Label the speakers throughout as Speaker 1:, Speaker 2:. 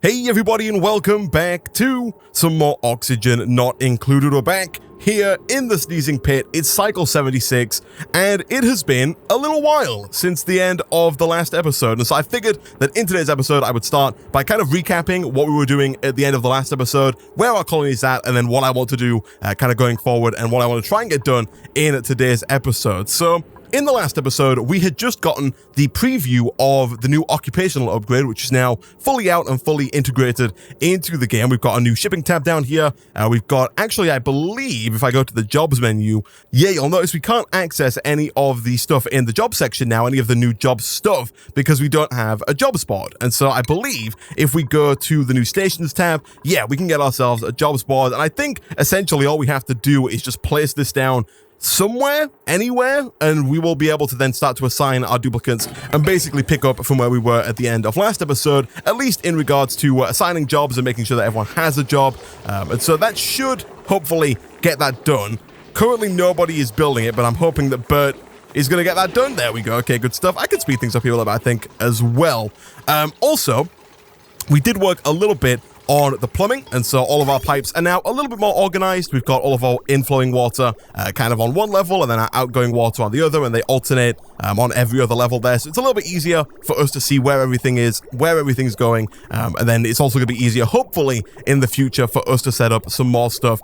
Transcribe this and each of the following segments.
Speaker 1: Hey everybody, and welcome back to some more Oxygen Not Included. We're back here in the sneezing pit. It's cycle 76, and it has been a little while since the end of the last episode. And so I figured that in today's episode, I would start by kind of recapping what we were doing at the end of the last episode, where our colony is at, and then what I want to do kind of going forward, and what I want to try and get done in today's episode. So in the last episode, we had just gotten the preview of the new occupational upgrade, which is now fully out and fully integrated into the game. We've got a new shipping tab down here. We've got, actually, I believe, if I go to the jobs menu, yeah, you'll notice we can't access any of the stuff in the job section now, any of the new job stuff, because we don't have a jobs board. And so I believe if we go to the new stations tab, yeah, we can get ourselves a jobs board. And I think essentially all we have to do is just place this down somewhere, anywhere, and we will be able to then start to assign our duplicates and basically pick up from where we were at the end of last episode, at least in regards to assigning jobs and making sure that everyone has a job. And so that should hopefully get that done. Currently, nobody is building it, but I'm hoping that Bert is going to get that done. There we go. Okay, good stuff. I can speed things up here a little bit, I think, as well. Also, we did work a little bit on the plumbing, and so all of our pipes are now a little bit more organized. We've got all of our inflowing water kind of on one level, and then our outgoing water on the other, and they alternate on every other level there. So it's a little bit easier for us to see where everything is, where everything's going, and then it's also going to be easier, hopefully, in the future for us to set up some more stuff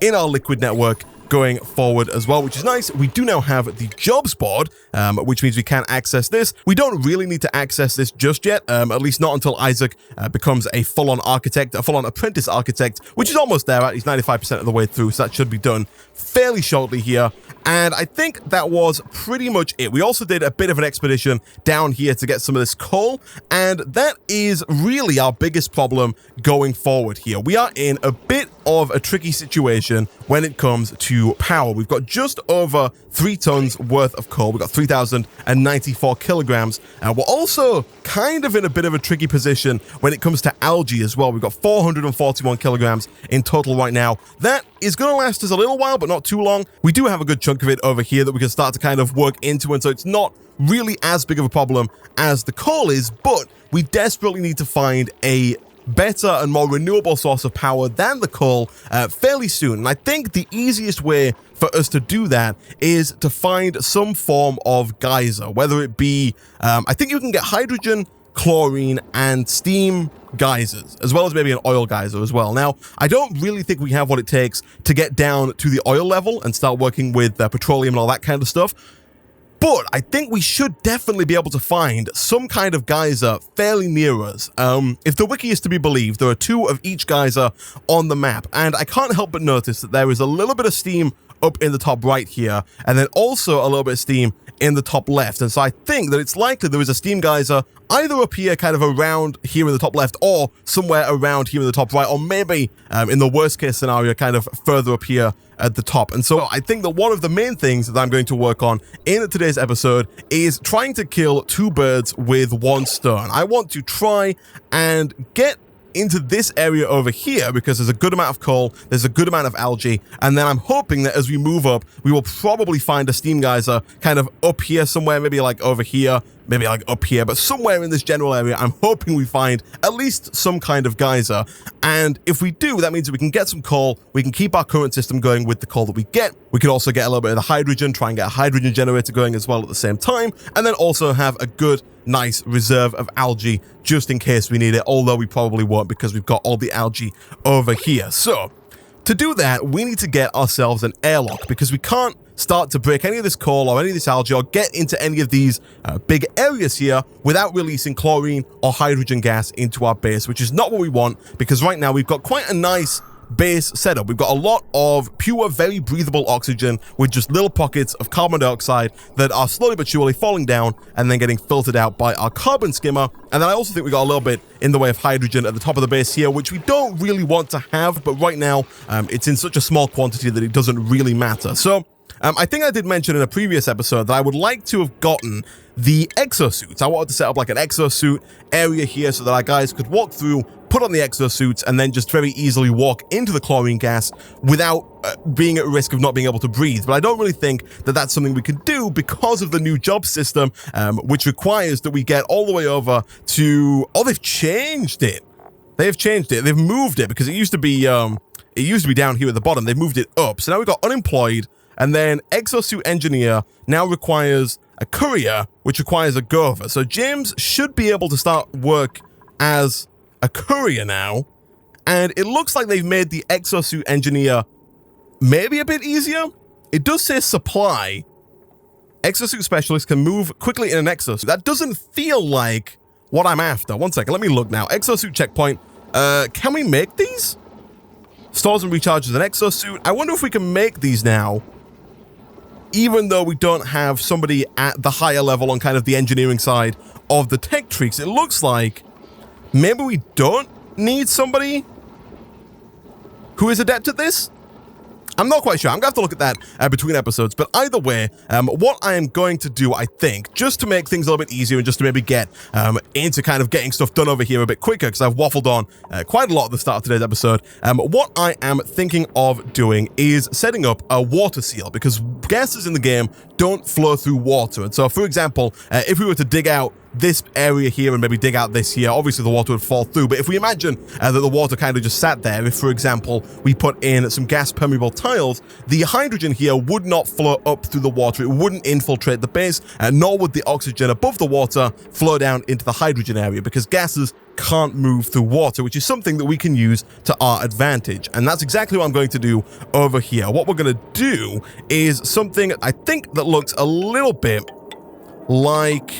Speaker 1: in our liquid network going forward as well, which is nice. We do now have the jobs board, which means we can access this. We don't really need to access this just yet, at least not until Isaac becomes a full-on architect, a full-on apprentice architect, which is almost there, right? He's 95% of the way through, so that should be done fairly shortly here. And I think that was pretty much it. We also did a bit of an expedition down here to get some of this coal, and that is really our biggest problem going forward here. We are in a bit of a tricky situation when it comes to power. We've got just over 3 tons worth of coal. We've got 3,094 kilograms. We're also kind of in a bit of a tricky position when it comes to algae as well. We've got 441 kilograms in total right now. That is going to last us a little while, but not too long. We do have a good chunk of it over here that we can start to kind of work into, and so it's not really as big of a problem as the coal is, but we desperately need to find a better and more renewable source of power than the coal fairly soon. And I think the easiest way for us to do that is to find some form of geyser, whether it be, I think you can get hydrogen, chlorine, and steam geysers, as well as maybe an oil geyser as well. Now, I don't really think we have what it takes to get down to the oil level and start working with petroleum and all that kind of stuff. But I think we should definitely be able to find some kind of geyser fairly near us. If the wiki is to be believed, there are 2 of each geyser on the map, and I can't help but notice that there is a little bit of steam up in the top right here, and then also a little bit of steam in the top left. And so I think that it's likely there is a steam geyser either up here, kind of around here in the top left, or somewhere around here in the top right, or maybe in the worst case scenario, kind of further up here at the top. And so I think that one of the main things that I'm going to work on in today's episode is trying to kill 2 birds with 1 stone. I want to try and get into this area over here because there's a good amount of coal, there's a good amount of algae, and then I'm hoping that as we move up, we will probably find a steam geyser kind of up here somewhere, maybe like over here, maybe like up here, but somewhere in this general area, I'm hoping we find at least some kind of geyser. And if we do, that means that we can get some coal, we can keep our current system going with the coal that we get. We can also get a little bit of the hydrogen, try and get a hydrogen generator going as well at the same time, and then also have a good, nice reserve of algae just in case we need it, although we probably won't because we've got all the algae over here. So to do that, we need to get ourselves an airlock because we can't start to break any of this coal or any of this algae or get into any of these big areas here without releasing chlorine or hydrogen gas into our base, which is not what we want because right now we've got quite a nice base setup. We've got a lot of pure, very breathable oxygen with just little pockets of carbon dioxide that are slowly but surely falling down and then getting filtered out by our carbon skimmer. And then I also think we got a little bit in the way of hydrogen at the top of the base here, which we don't really want to have, but right now it's in such a small quantity that it doesn't really matter. So I think I did mention in a previous episode that I would like to have gotten the exosuits. I wanted to set up like an exosuit area here so that our guys could walk through, put on the exosuits, and then just very easily walk into the chlorine gas without being at risk of not being able to breathe. But I don't really think that that's something we can do because of the new job system, which requires that we get all the way over to... Oh, they've changed it. They've changed it. They've moved it because it used to be down here at the bottom. They've moved it up. So now we've got unemployed, and then exosuit engineer now requires a courier, which requires a gopher. So James should be able to start work as a courier now. And it looks like they've made the exosuit engineer maybe a bit easier. It does say supply. Exosuit specialist can move quickly in an exosuit. That doesn't feel like what I'm after. One second, let me look now. Exosuit checkpoint. Can we make these? Stores and recharges an exosuit. I wonder if we can make these now, even though we don't have somebody at the higher level on kind of the engineering side of the tech tree. It looks like maybe we don't need somebody who is adept at this. I'm not quite sure. I'm going to have to look at that between episodes. But either way, what I am going to do, I think, just to make things a little bit easier and just to maybe get into kind of getting stuff done over here a bit quicker, because I've waffled on quite a lot at the start of today's episode, what I am thinking of doing is setting up a water seal, because gases in the game don't flow through water. And so, for example, if we were to dig out this area here and maybe dig out this here, obviously the water would fall through. But if we imagine that the water kind of just sat there, if, for example, we put in some gas permeable tiles, the hydrogen here would not flow up through the water. It wouldn't infiltrate the base, nor would the oxygen above the water flow down into the hydrogen area, because gases can't move through water, which is something that we can use to our advantage. And that's exactly what I'm going to do over here. What we're going to do is something I think that looks a little bit like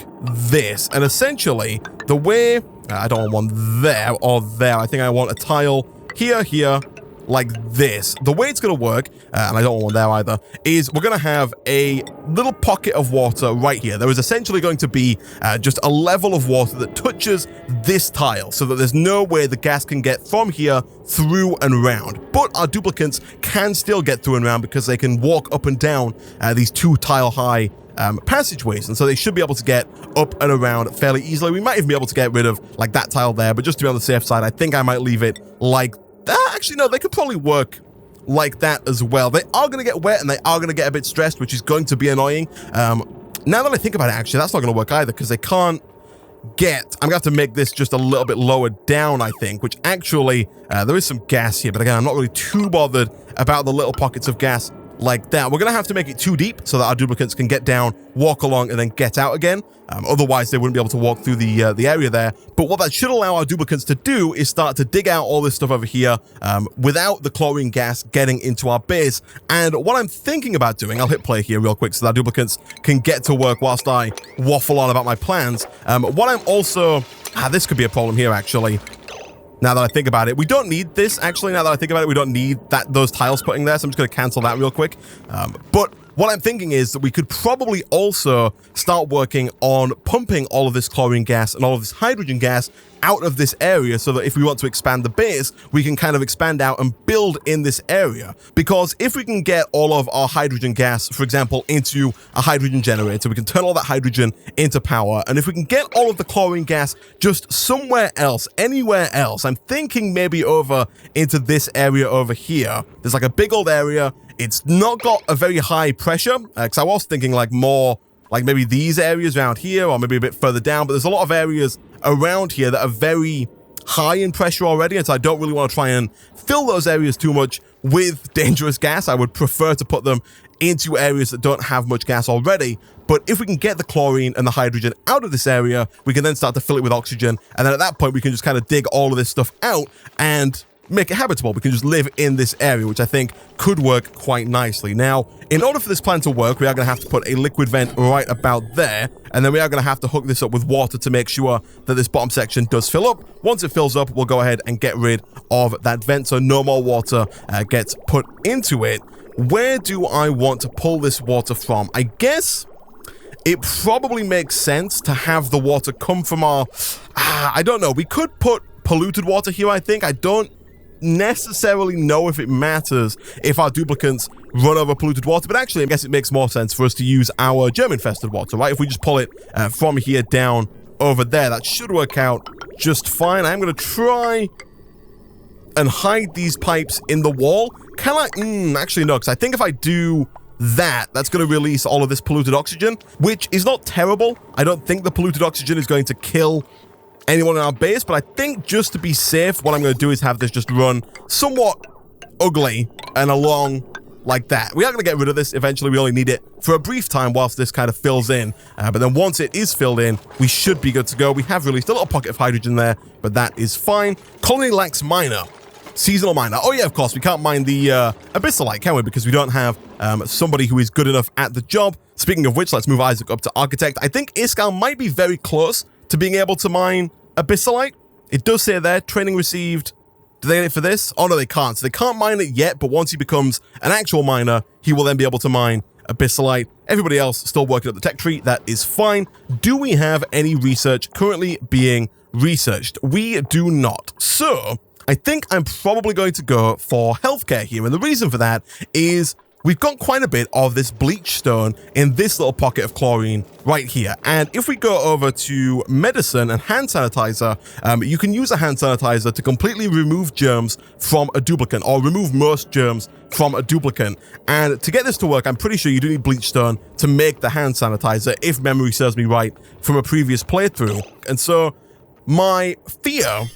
Speaker 1: this. And essentially, the way... I don't want one there or there. I think I want a tile here, here, like this. The way it's going to work, and I don't want one there either, is we're going to have a little pocket of water right here. There is essentially going to be just a level of water that touches this tile, so that there's no way the gas can get from here through and around. But our duplicates can still get through and around because they can walk up and down these 2 tile high passageways, and so they should be able to get up and around fairly easily. We might even be able to get rid of like that tile there, but just to be on the safe side, I think I might leave it like that. Actually, no, they could probably work like that as well. They are going to get wet and they are going to get a bit stressed, which is going to be annoying. Now that I think about it, actually, that's not going to work either, because they can't get... I'm going to have to make this just a little bit lower down, I think, which actually, there is some gas here, but again, I'm not really too bothered about the little pockets of gas like that. We're going to have to make it too deep so that our duplicates can get down, walk along, and then get out again. Otherwise, they wouldn't be able to walk through the area there. But what that should allow our duplicates to do is start to dig out all this stuff over here without the chlorine gas getting into our base. And what I'm thinking about doing, I'll hit play here real quick so that our duplicates can get to work whilst I waffle on about my plans. What I'm also... this could be a problem here, actually. Now that I think about it, we don't need this, actually. Now that I think about it, we don't need those tiles putting there, so I'm just going to cancel that real quick. But what I'm thinking is that we could probably also start working on pumping all of this chlorine gas and all of this hydrogen gas out of this area, so that if we want to expand the base, we can kind of expand out and build in this area. Because if we can get all of our hydrogen gas, for example, into a hydrogen generator, we can turn all that hydrogen into power. And if we can get all of the chlorine gas just somewhere else, anywhere else, I'm thinking maybe over into this area over here. There's like a big old area. It's not got a very high pressure, because I was thinking like more like maybe these areas around here, or maybe a bit further down, but there's a lot of areas around here that are very high in pressure already, and so I don't really want to try and fill those areas too much with dangerous gas. I would prefer to put them into areas that don't have much gas already. But if we can get the chlorine and the hydrogen out of this area, we can then start to fill it with oxygen, and then at that point we can just kind of dig all of this stuff out and make it habitable. We can just live in this area, which I think could work quite nicely. Now, in order for this plan to work, we are going to have to put a liquid vent right about there, and then we are going to have to hook this up with water to make sure that this bottom section does fill up. Once it fills up, we'll go ahead and get rid of that vent so no more water gets put into it. Where do I want to pull this water from? I guess it probably makes sense to have the water come from our... I don't know. We could put polluted water here, I think. I don't necessarily know if it matters if our duplicates run over polluted water, but actually I guess it makes more sense for us to use our germ-infested water, right? If we just pull it from here down over there, that should work out just fine. I'm going to try and hide these pipes in the wall. Can I? Actually, no, because I think if I do that, that's going to release all of this polluted oxygen, which is not terrible. I don't think the polluted oxygen is going to kill anyone in our base, but I think just to be safe, what I'm going to do is have this just run somewhat ugly and along like that. We are going to get rid of this eventually. We only need it for a brief time whilst this kind of fills in. But then once it is filled in, we should be good to go. We have released a little pocket of hydrogen there, but that is fine. Colony lacks miner. Seasonal miner. Oh yeah, of course, we can't mine the abyssalite, can we? Because we don't have somebody who is good enough at the job. Speaking of which, let's move Isaac up to architect. I think Iskal might be very close to being able to mine abyssalite. It does say there, training received. Do they get it for this? Oh no, they can't. So they can't mine it yet, but once he becomes an actual miner, he will then be able to mine abyssalite. Everybody else still working up the tech tree. That is fine. Do we have any research currently being researched? We do not. So I think I'm probably going to go for healthcare here. And the reason for that is we've got quite a bit of this bleach stone in this little pocket of chlorine right here. And if we go over to medicine and hand sanitizer, you can use a hand sanitizer to completely remove germs from a duplicant, or remove most germs from a duplicant. And to get this to work, I'm pretty sure you do need bleach stone to make the hand sanitizer, if memory serves me right from a previous playthrough. And so my fear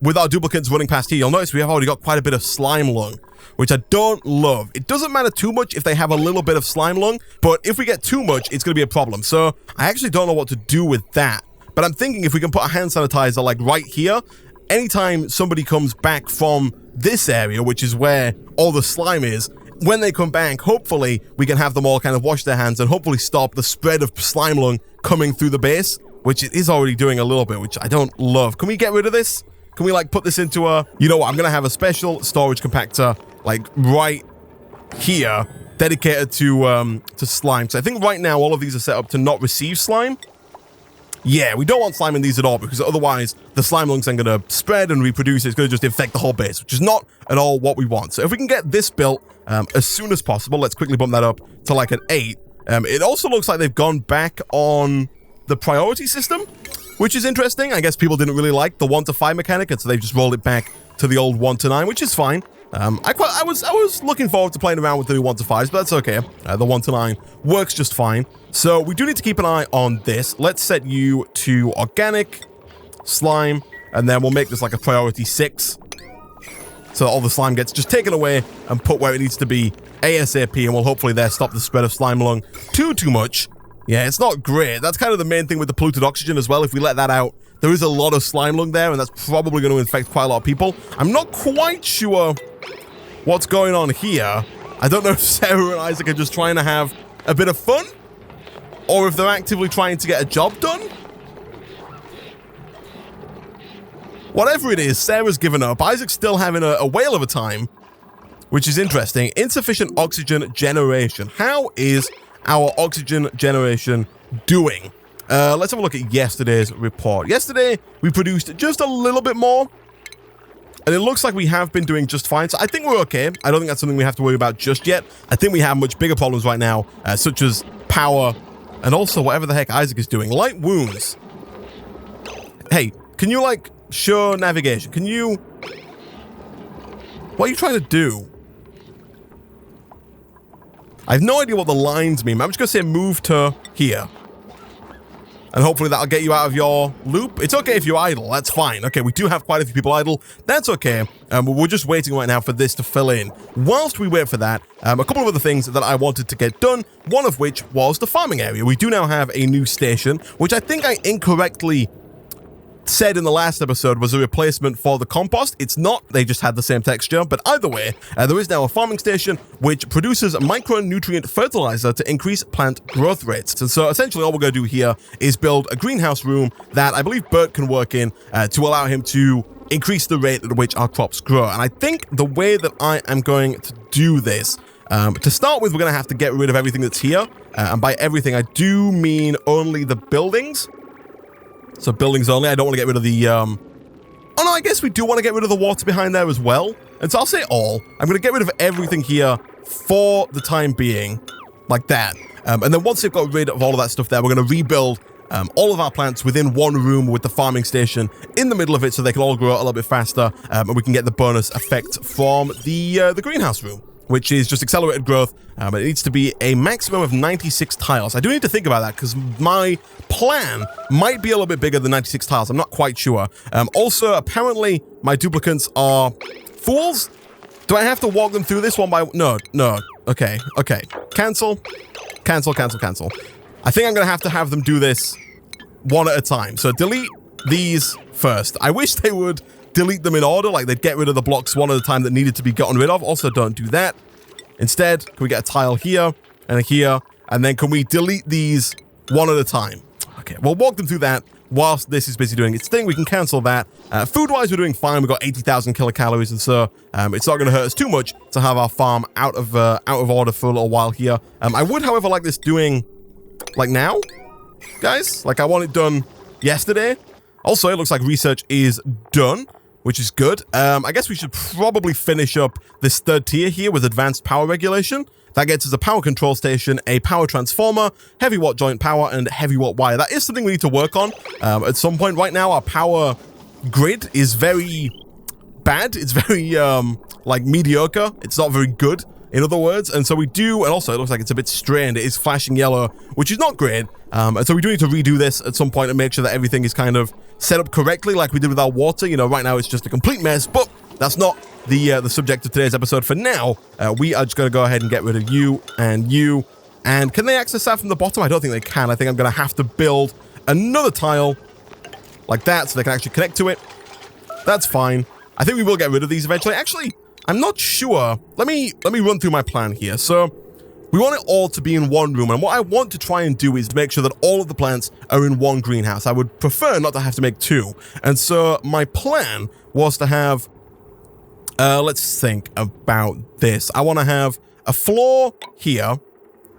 Speaker 1: with our duplicates running past here, you'll notice we have already got quite a bit of slime lung, which I don't love. It doesn't matter too much if they have a little bit of slime lung, but if we get too much, it's going to be a problem. So I actually don't know what to do with that. But I'm thinking if we can put a hand sanitizer like right here, anytime somebody comes back from this area, which is where all the slime is, when they come back, hopefully we can have them all kind of wash their hands and hopefully stop the spread of slime lung coming through the base, which it is already doing a little bit, which I don't love. Can we get rid of this? Can we like put this into a, you know what, I'm going to have a special storage compactor like right here dedicated to slime. So I think right now all of these are set up to not receive slime. Yeah, we don't want slime in these at all, because otherwise the slime lungs are going to spread and reproduce. It's going to just infect the whole base, which is not at all what we want. So if we can get this built as soon as possible, let's quickly bump that up to like an 8. It also looks like they've gone back on the priority system, which is interesting. I guess people didn't really like the 1 to 5 mechanic, and so they've just rolled it back to the old 1 to 9, which is fine. I was looking forward to playing around with the new 1 to 5s, but that's okay. The 1 to 9 works just fine. So we do need to keep an eye on this. Let's set you to organic, slime, and then we'll make this like a priority 6. So all the slime gets just taken away and put where it needs to be ASAP, and we'll hopefully there stop the spread of slime lung too much. Yeah, it's not great. That's kind of the main thing with the polluted oxygen as well. If we let that out, there is a lot of slime lung there, and that's probably going to infect quite a lot of people. I'm not quite sure what's going on here. I don't know if Sarah and Isaac are just trying to have a bit of fun, or if they're actively trying to get a job done. Whatever it is, Sarah's given up. Isaac's still having a whale of a time, which is interesting. Insufficient oxygen generation. How is our oxygen generation doing? Let's have a look at yesterday's report. Yesterday, we produced just a little bit more, and it looks like we have been doing just fine. So I think we're okay. I don't think that's something we have to worry about just yet. I think we have much bigger problems right now, such as power, and also whatever the heck Isaac is doing. Light wounds. Hey, can you, like, show navigation? Can you... What are you trying to do? I have no idea what the lines mean. I'm just going to say move to here. And hopefully that'll get you out of your loop. It's okay if you're idle. That's fine. Okay, we do have quite a few people idle. That's okay. We're just waiting right now for this to fill in. Whilst we wait for that, a couple of other things that I wanted to get done, one of which was the farming area. We do now have a new station, which I think I incorrectly said in the last episode was a replacement for the compost. It's not. They just had the same texture. But either way, there is now a farming station which produces micronutrient fertilizer to increase plant growth rates. And so essentially all we're going to do here is build a greenhouse room that I believe Bert can work in to allow him to increase the rate at which our crops grow. And I think the way that I am going to do this, to start with, we're going to have to get rid of everything that's here. And by everything, I do mean only the buildings. So buildings only. I don't want to get rid of the, oh no, I guess we do want to get rid of the water behind there as well. And so I'll say all. I'm going to get rid of everything here for the time being, like that. And then once they've got rid of all of that stuff there, we're going to rebuild all of our plants within one room with the farming station in the middle of it so they can all grow a little bit faster. And we can get the bonus effect from the greenhouse room, which is just accelerated growth. But it needs to be a maximum of 96 tiles. I do need to think about that because my plan might be a little bit bigger than 96 tiles. I'm not quite sure. Also, apparently, my duplicants are fools. Do I have to walk them through this one by... No. Okay. Cancel. I think I'm going to have them do this one at a time. So delete these first. I wish they would delete them in order, like they'd get rid of the blocks one at a time that needed to be gotten rid of. Also, don't do that. Instead, can we get a tile here and here, and then can we delete these one at a time? Okay, we'll walk them through that whilst this is busy doing its thing. We can cancel that. Food-wise, we're doing fine. We've got 80,000 kilocalories, and so it's not going to hurt us too much to have our farm out of order for a little while here. I would, however, like this doing, like now, guys. Like I want it done yesterday. Also, it looks like research is done, which is good. I guess we should probably finish up this third tier here with advanced power regulation. That gets us a power control station, a power transformer, heavy watt joint power, and heavy watt wire. That is something we need to work on at some point. Right now, our power grid is very bad. It's very, like, mediocre. It's not very good, in other words. And so we do, and also it looks like it's a bit strained. It is flashing yellow, which is not great. And so we do need to redo this at some point and make sure that everything is kind of set up correctly like we did with our water. You know, right now it's just a complete mess, but that's not the subject of today's episode. For now, we are just going to go ahead and get rid of you. And can they access that from the bottom? I don't think they can. I think I'm going to have to build another tile like that so they can actually connect to it. That's fine. I think we will get rid of these eventually. Actually, I'm not sure. Let me run through my plan here. So we want it all to be in one room, and what I want to try and do is make sure that all of the plants are in one greenhouse. I would prefer not to have to make two. And so my plan was to have, let's think about this. I want to have a floor here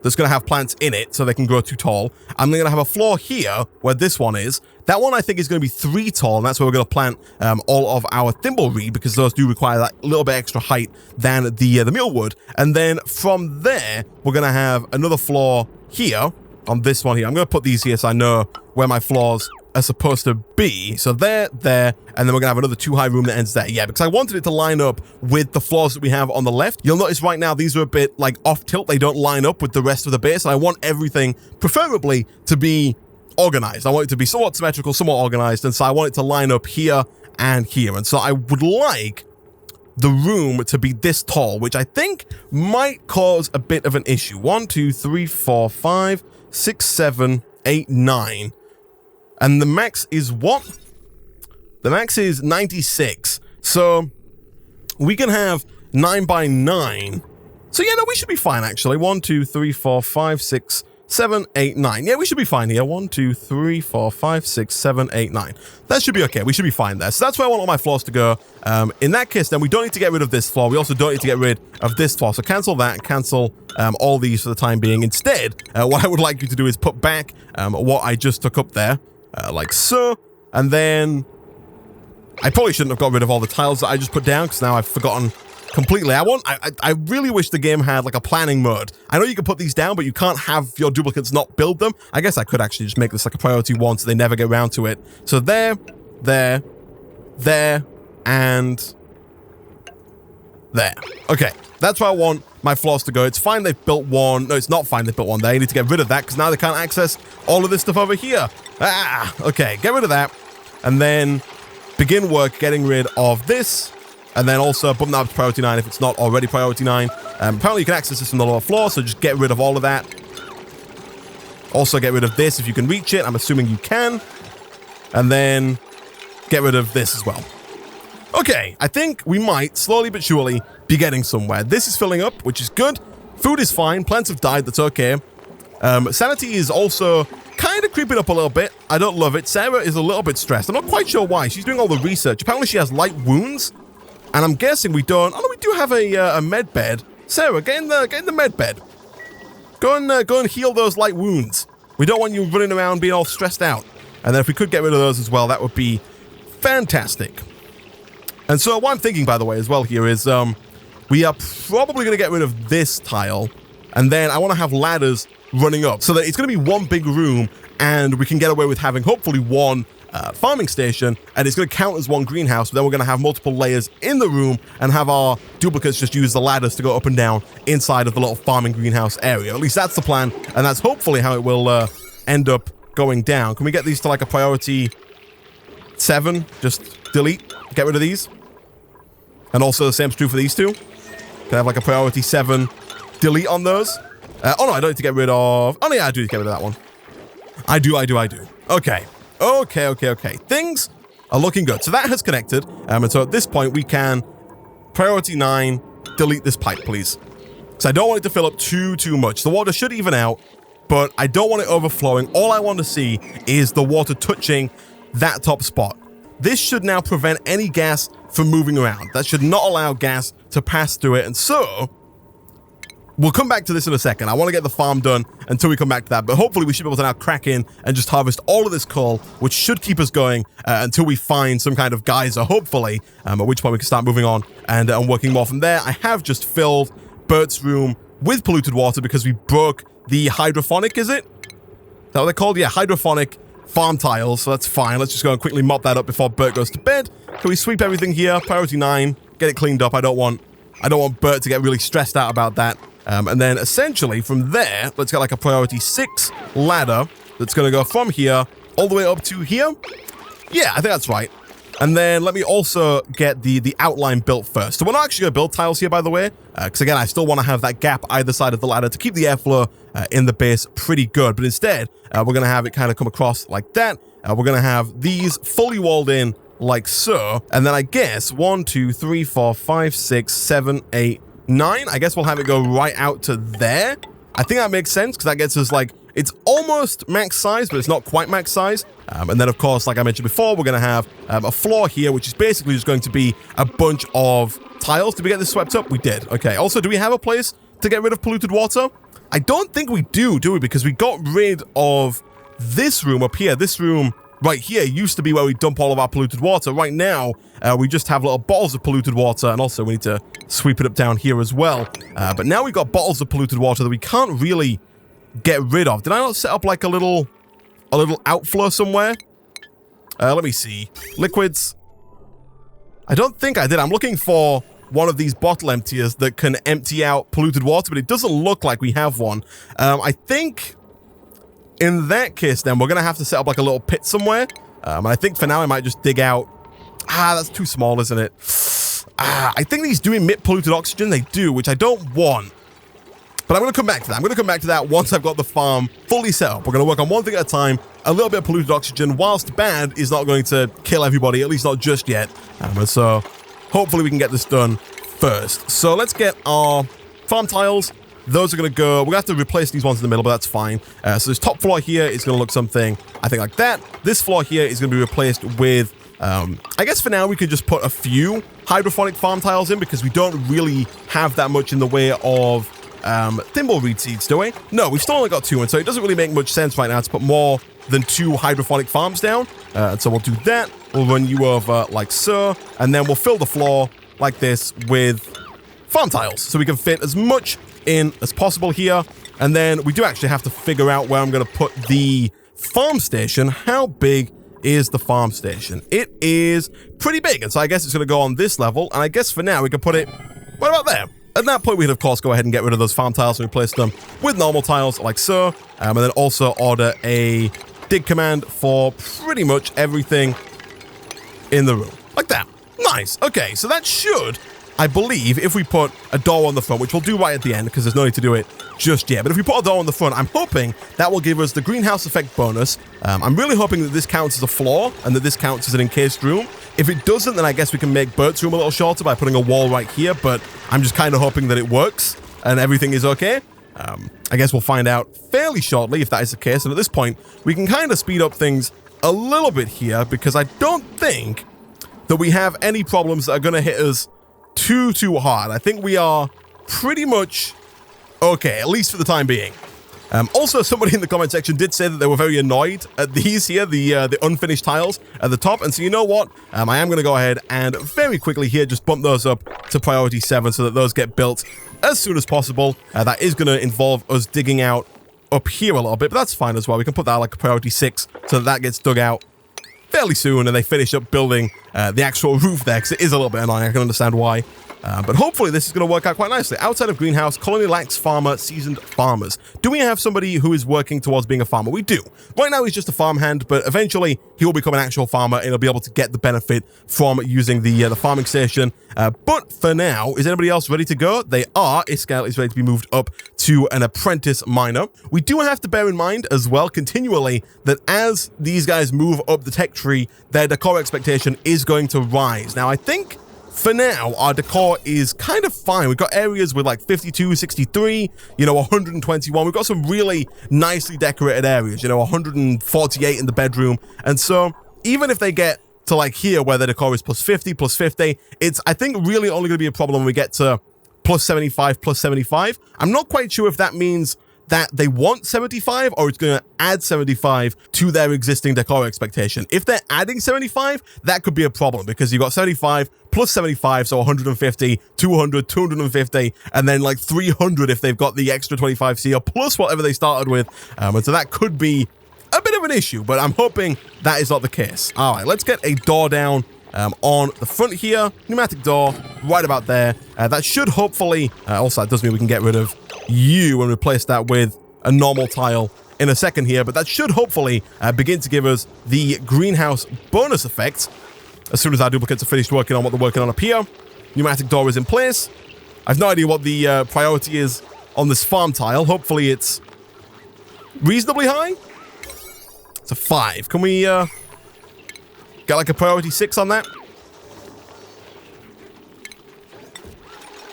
Speaker 1: that's going to have plants in it so they can grow too tall. I'm going to have a floor here where this one is. That one I think is going to be 3 tall, and that's where we're going to plant all of our thimbleweed, because those do require that little bit extra height than the mealwood. And then from there, we're going to have another floor here on this one here. I'm going to put these here so I know where my floors are supposed to be. So there, and then we're going to have another 2-high room that ends there. Yeah, because I wanted it to line up with the floors that we have on the left. You'll notice right now these are a bit like off tilt. They don't line up with the rest of the base. And I want everything preferably to be organized. I want it to be somewhat symmetrical, somewhat organized. And so I want it to line up here and here. And so I would like the room to be this tall, which I think might cause a bit of an issue. 1, 2, 3, 4, 5, 6, 7, 8, 9. And the max is what? The max is 96. So we can have 9 by 9. So yeah, no, we should be fine actually. 1, 2, 3, 4, 5, 6, 7, 8, 9. Yeah, we should be fine here. 1, 2, 3, 4, 5, 6, 7, 8, 9. That should be okay. We should be fine there. So that's where I want all my floors to go. In that case, then we don't need to get rid of this floor. We also don't need to get rid of this floor. So cancel that. Cancel all these for the time being. Instead, what I would like you to do is put back what I just took up there. Like so, and then I probably shouldn't have got rid of all the tiles that I just put down because now I've forgotten completely. I really wish the game had like a planning mode. I know you can put these down, but you can't have your duplicates not build them. I guess I could actually just make this like a priority 1 so they never get around to it. So there, and there. Okay, that's where I want my floors to go. It's fine they've built one. No, it's not fine they've built one there. You need to get rid of that because now they can't access all of this stuff over here. Okay, get rid of that. And then begin work getting rid of this. And then also bump that up to priority 9 if it's not already priority 9. Apparently you can access this from the lower floor, so just get rid of all of that. Also get rid of this if you can reach it. I'm assuming you can. And then get rid of this as well. Okay, I think we might, slowly but surely, be getting somewhere. This is filling up, which is good. Food is fine. Plants have died. That's okay. Sanity is also kind of creeping up a little bit. I don't love it. Sarah is a little bit stressed. I'm not quite sure why. She's doing all the research. Apparently she has light wounds. And I'm guessing we don't... Oh, no, we do have a med bed. Sarah, get in the med bed. Go and heal those light wounds. We don't want you running around being all stressed out. And then if we could get rid of those as well, that would be fantastic. And so what I'm thinking, by the way, as well here is we are probably going to get rid of this tile. And then I want to have ladders running up so that it's going to be one big room and we can get away with having hopefully one farming station, and it's going to count as one greenhouse, but then we're going to have multiple layers in the room and have our duplicates just use the ladders to go up and down inside of the little farming greenhouse area. At least that's the plan, and that's hopefully how it will end up going down. Can we get these to like a priority 7? Just delete, get rid of these. And also the same's true for these two. Can I have like a priority 7 delete on those? Oh no, I don't need to get rid of... Oh no, yeah, I do need to get rid of that one. I do. Okay. Things are looking good. So that has connected. And so at this point, we can priority 9, delete this pipe, please. So I don't want it to fill up too much. The water should even out, but I don't want it overflowing. All I want to see is the water touching that top spot. This should now prevent any gas from moving around. That should not allow gas to pass through it. And so we'll come back to this in a second. I want to get the farm done until we come back to that. But hopefully we should be able to now crack in and just harvest all of this coal, which should keep us going until we find some kind of geyser, hopefully, at which point we can start moving on and working more from there. I have just filled Bert's room with polluted water because we broke the hydrophonic, is it? Is that what they're called? Yeah, hydrophonic farm tiles, so that's fine. Let's just go and quickly mop that up before Bert goes to bed. Can we sweep everything here? Priority 9, get it cleaned up. I don't want Bert to get really stressed out about that. And then essentially from there, let's get like a priority 6 ladder that's going to go from here all the way up to here. Yeah, I think that's right. And then let me also get the outline built first. So we're not actually going to build tiles here, by the way, because again, I still want to have that gap either side of the ladder to keep the airflow in the base pretty good. But instead, we're going to have it kind of come across like that. We're going to have these fully walled in like so. And then I guess 1, 2, 3, 4, 5, 6, 7, 8, 9. I guess we'll have it go right out to there. I think that makes sense because that gets us like, it's almost max size, but it's not quite max size. And then, of course, like I mentioned before, we're going to have a floor here, which is basically just going to be a bunch of tiles. Did we get this swept up? We did. Okay. Also, do we have a place to get rid of polluted water? I don't think we do we? Because we got rid of this room up here. This room right here used to be where we dump all of our polluted water. Right now, we just have little bottles of polluted water. And also, we need to sweep it up down here as well. But now we've got bottles of polluted water that we can't really get rid of. Did I not set up like a little outflow somewhere? Let me see. Liquids. I don't think I did. I'm looking for one of these bottle emptiers that can empty out polluted water, but it doesn't look like we have one. I think in that case, then we're going to have to set up like a little pit somewhere. And I think for now I might just dig out. That's too small, isn't it? I think these do emit polluted oxygen. They do, which I don't want. But I'm going to come back to that. I'm going to come back to that once I've got the farm fully set up. We're going to work on one thing at a time. A little bit of polluted oxygen, whilst bad, is not going to kill everybody, at least not just yet. And so hopefully we can get this done first. So let's get our farm tiles. Those are going to go. We're going to have to replace these ones in the middle, but that's fine. So this top floor here is going to look something, I think, like that. This floor here is going to be replaced with, I guess for now we could just put a few hydrophonic farm tiles in because we don't really have that much in the way of thimbleweed seeds, do we? No, we've still only got 2, and so it doesn't really make much sense right now to put more than 2 hydrophonic farms down. And so we'll do that. We'll run you over like so, and then we'll fill the floor like this with farm tiles so we can fit as much in as possible here. And then we do actually have to figure out where I'm going to put the farm station. How big is the farm station? It is pretty big, and so I guess it's going to go on this level, and I guess for now we can put it right about there. At that point, we can, of course, go ahead and get rid of those farm tiles and replace them with normal tiles like so. And then also order a dig command for pretty much everything in the room. Like that. Nice. Okay, so that should, I believe, if we put a door on the front, which we'll do right at the end because there's no need to do it just yet. But if we put a door on the front, I'm hoping that will give us the greenhouse effect bonus. I'm really hoping that this counts as a floor and that this counts as an encased room. If it doesn't, then I guess we can make Bert's room a little shorter by putting a wall right here, but I'm just kind of hoping that it works and everything is okay. I guess we'll find out fairly shortly if that is the case. And at this point, we can kind of speed up things a little bit here because I don't think that we have any problems that are going to hit us too hard. I think we are pretty much okay, at least for the time being. Also, somebody in the comment section did say that they were very annoyed at these here, the unfinished tiles at the top. And so you know what? I am going to go ahead and very quickly here just bump those up to priority 7 so that those get built as soon as possible. That is going to involve us digging out up here a little bit, but that's fine as well. We can put that like a priority 6 so that gets dug out fairly soon and they finish up building the actual roof there, because it is a little bit annoying. I can understand why. But hopefully this is going to work out quite nicely. Outside of greenhouse, colony lacks farmer, seasoned farmers. Do we have somebody who is working towards being a farmer? We do. Right now he's just a farmhand, but eventually he will become an actual farmer and he'll be able to get the benefit from using the farming station. But for now, is anybody else ready to go? They are. Iscal is ready to be moved up to an apprentice miner. We do have to bear in mind as well continually that as these guys move up the tech tree, their decor expectation is going to rise. Now I think for now, our decor is kind of fine. We've got areas with like 52, 63, 121. We've got some really nicely decorated areas, 148 in the bedroom. And so even if they get to like here where the decor is plus 50, plus 50, it's, I think, really only going to be a problem when we get to plus 75, plus 75. I'm not quite sure if that means that they want 75 or it's going to add 75 to their existing decor expectation. If they're adding 75, that could be a problem because you've got 75 plus 75, so 150, 200, 250, and then like 300 if they've got the extra 25 CR plus whatever they started with. And so that could be a bit of an issue, but I'm hoping that is not the case. All right, let's get a door down on the front here. Pneumatic door right about there. That should hopefully, also that does mean we can get rid of you and replace that with a normal tile in a second here, but that should hopefully begin to give us the greenhouse bonus effect as soon as our duplicates are finished working on what they're working on up here. Pneumatic door is in place. I've no idea what the priority is on this farm tile. Hopefully it's reasonably high. It's a 5. Can we get like a priority 6 on that?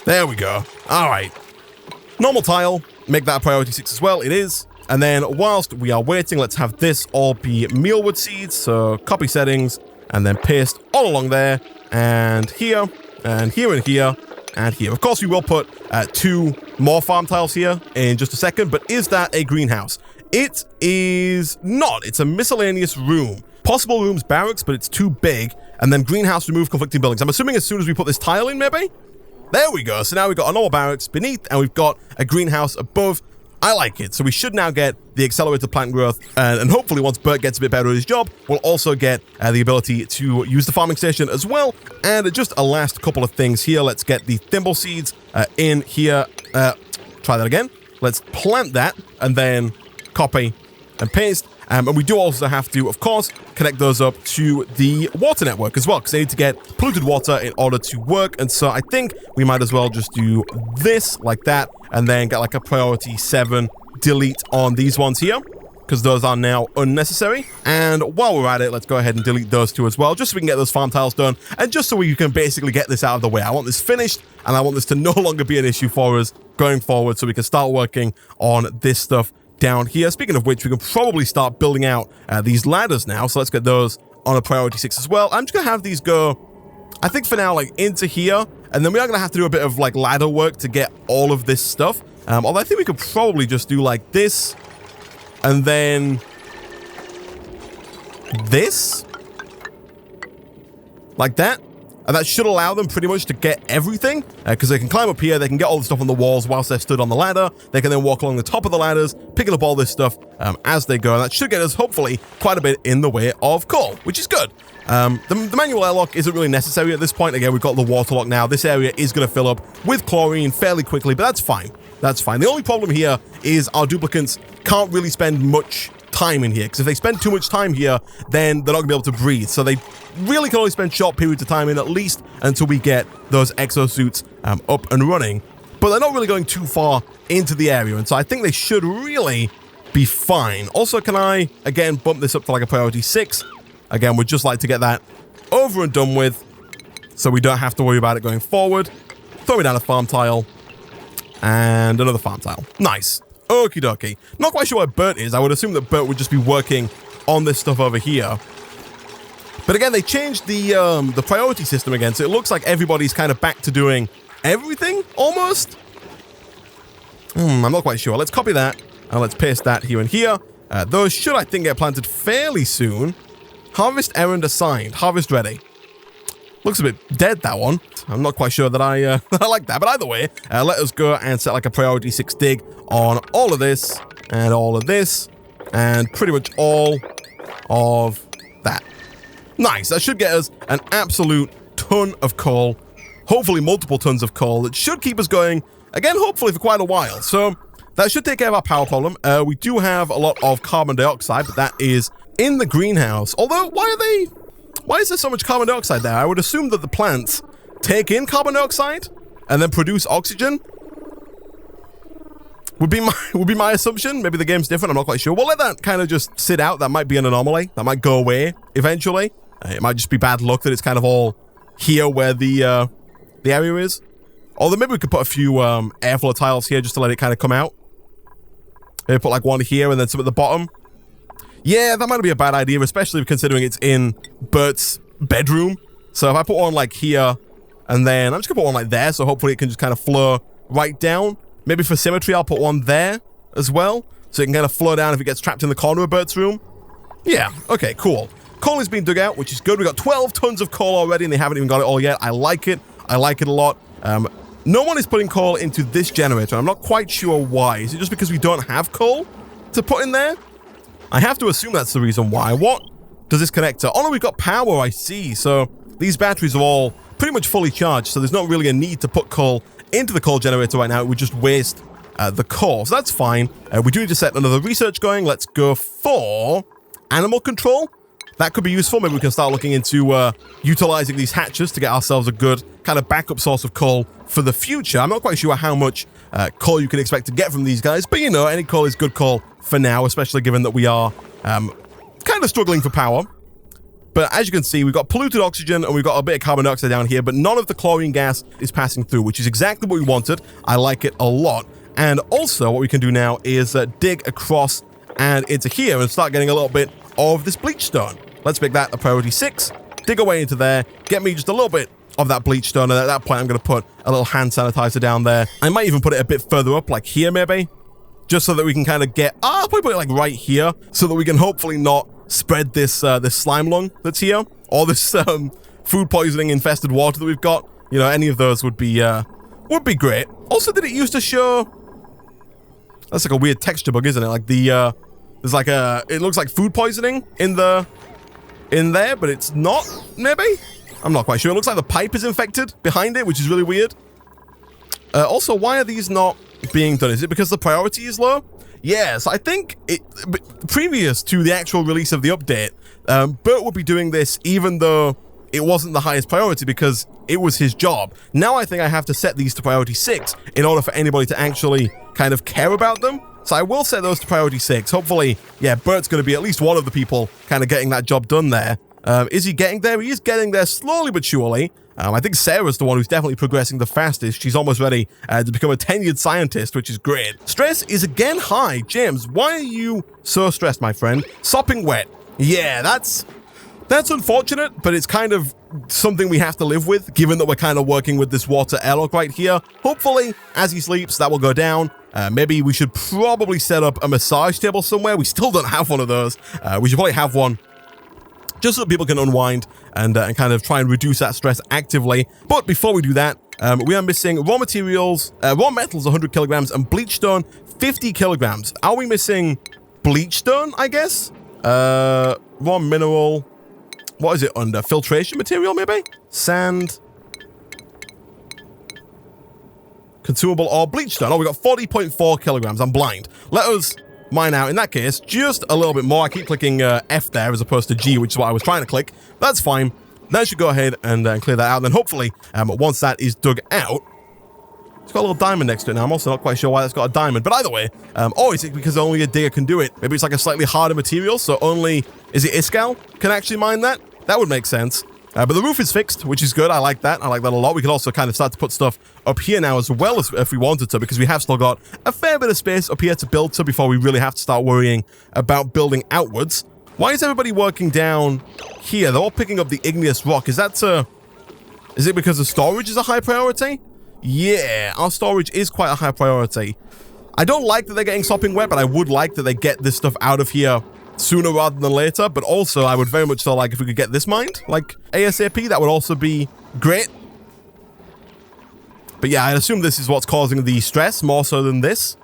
Speaker 1: There we go. All right. Normal tile, make that a priority 6 as well. It is. And then whilst we are waiting, let's have this all be mealwood seeds. So copy settings and then paste all along there and here and here and here and here. Of course, we will put 2 more farm tiles here in just a second, but is that a greenhouse? It is not. It's a miscellaneous room. Possible rooms, barracks, but it's too big. And then greenhouse, remove conflicting buildings. I'm assuming as soon as we put this tile in, maybe? There we go. So now we've got a normal barracks beneath and we've got a greenhouse above. I like it. So we should now get the accelerated plant growth. And hopefully once Bert gets a bit better at his job, we'll also get the ability to use the farming station as well. And just a last couple of things here. Let's get the thimble seeds in here. Try that again. Let's plant that and then copy and paste. And we do also have to, of course, connect those up to the water network as well, because they need to get polluted water in order to work. And so I think we might as well just do this like that, and then get like a priority 7 delete on these ones here, because those are now unnecessary. And while we're at it, let's go ahead and delete those 2 as well, just so we can get those farm tiles done, and just so we can basically get this out of the way. I want this finished, and I want this to no longer be an issue for us going forward, so we can start working on this stuff down here. Speaking of which, we can probably start building out these ladders now. So let's get those on a priority 6 as well. I'm just going to have these go, I think for now, like into here. And then we are going to have to do a bit of like ladder work to get all of this stuff. Although I think we could probably just do like this. And then this. Like that. And that should allow them pretty much to get everything, because they can climb up here, they can get all the stuff on the walls whilst they're stood on the ladder, they can then walk along the top of the ladders, picking up all this stuff as they go, and that should get us, hopefully, quite a bit in the way of coal, which is good. The manual airlock isn't really necessary at this point. Again, we've got the water lock now. This area is going to fill up with chlorine fairly quickly, but that's fine. That's fine. The only problem here is our duplicants can't really spend much time in here, because if they spend too much time here, then they're not gonna be able to breathe. So they really can only spend short periods of time in, at least until we get those exosuits up and running. But they're not really going too far into the area, and so I think they should really be fine. Also, can I again bump this up to like a priority 6? Again, we'd just like to get that over and done with, so we don't have to worry about it going forward. Throw me down a farm tile and another farm tile. Nice. Okie dokie. Not quite sure where Bert is. I would assume that Bert would just be working on this stuff over here. But again, they changed the priority system again, so it looks like everybody's kind of back to doing everything, almost. I'm not quite sure. Let's copy that, and let's paste that here and here. Those should, I think, get planted fairly soon. Harvest errand assigned. Harvest ready. Looks a bit dead, that one. I'm not quite sure that I like that. But either way, let us go and set like a priority 6 dig on all of this and all of this and pretty much all of that. Nice. That should get us an absolute ton of coal. Hopefully multiple tons of coal. It should keep us going, again, hopefully for quite a while. So that should take care of our power problem. We do have a lot of carbon dioxide, but that is in the greenhouse. Although, why is there so much carbon dioxide there? I would assume that the plants take in carbon dioxide and then produce oxygen. Would be my assumption. Maybe the game's different. I'm not quite sure. We'll let that kind of just sit out. That might be an anomaly. That might go away eventually. It might just be bad luck that it's kind of all here where the area is. Although maybe we could put a few airflow tiles here just to let it kind of come out. Maybe put like one here and then some at the bottom. Yeah, that might be a bad idea, especially considering it's in Bert's bedroom. So if I put one like here and then I'm just gonna put one like there, so hopefully it can just kind of flow right down. Maybe for symmetry, I'll put one there as well, so it can kind of flow down if it gets trapped in the corner of Bert's room. Yeah, okay, cool. Coal is being dug out, which is good. We got 12 tons of coal already, and they haven't even got it all yet. I like it. I like it a lot. No one is putting coal into this generator. I'm not quite sure why. Is it just because we don't have coal to put in there? I have to assume that's the reason why. What does this connect to? Oh, no, we've got power, I see. So these batteries are all pretty much fully charged, so there's not really a need to put coal into the coal generator right now. It would just waste the coal, so that's fine. We do need to set another research going. Let's go for animal control. That could be useful. Maybe we can start looking into utilizing these hatches to get ourselves a good kind of backup source of coal for the future. I'm not quite sure how much coal you can expect to get from these guys, but you know, any coal is good coal for now, especially given that we are kind of struggling for power. But as you can see, we've got polluted oxygen and we've got a bit of carbon dioxide down here, but none of the chlorine gas is passing through, which is exactly what we wanted. I like it a lot. And also what we can do now is dig across and into here and start getting a little bit of this bleach stone. Let's make that a priority 6. Dig away into there. Get me just a little bit of that bleach stone. And at that point, I'm going to put a little hand sanitizer down there. I might even put it a bit further up, like here maybe, just so that we can kind of get... I'll probably put it like right here so that we can hopefully not spread this this slime lung that's here, or this food poisoning infested water that we've got. You know, any of those would be great. Also, did it used to show? That's like a weird texture bug, isn't it? Like the there's like a, it looks like food poisoning in there, but it's not. Maybe, I'm not quite sure. It looks like the pipe is infected behind it, which is really weird. Also, why are these not being done? Is it because the priority is low? Yes, I think previous to the actual release of the update, Bert would be doing this even though it wasn't the highest priority because it was his job. Now I think I have to set these to priority 6 in order for anybody to actually kind of care about them. So I will set those to priority 6. Hopefully, yeah, Bert's going to be at least one of the people kind of getting that job done there. Is he getting there? He is getting there slowly but surely. I think Sarah's the one who's definitely progressing the fastest. She's almost ready to become a tenured scientist, which is great. Stress is again high. James, why are you so stressed, my friend? Sopping wet. Yeah, that's unfortunate, but it's kind of something we have to live with, given that we're kind of working with this water airlock right here. Hopefully, as he sleeps, that will go down. Maybe we should probably set up a massage table somewhere. We still don't have one of those. We should probably have one just so that people can unwind and kind of try and reduce that stress actively. But before we do that, we are missing raw materials, raw metals 100 kilograms, and bleach stone 50 kilograms. Are we missing bleach stone, I guess? Raw mineral, what is it under? Filtration material, maybe? Sand. Consumable or bleach stone. Oh, we got 40.4 kilograms. I'm blind. Let us mine out, in that case, just a little bit more. I keep clicking F there as opposed to G, which is what I was trying to click. That's fine. That should go ahead and clear that out. And then hopefully, once that is dug out, it's got a little diamond next to it now. I'm also not quite sure why it's got a diamond. But either way, oh, is it because only a digger can do it? Maybe it's like a slightly harder material, so only, is it Iskal can actually mine that? That would make sense. But the roof is fixed, which is good. I like that. I like that a lot. We could also kind of start to put stuff up here now as well as if we wanted to, because we have still got a fair bit of space up here to build to before we really have to start worrying about building outwards. Why is everybody working down here? They're all picking up the igneous rock. Is it because the storage is a high priority? Yeah, our storage is quite a high priority. I don't like that they're getting sopping wet, but I would like that they get this stuff out of here sooner rather than later. But also, I would very much so like if we could get this mined, like ASAP, that would also be great. But yeah, I assume this is what's causing the stress more so than this.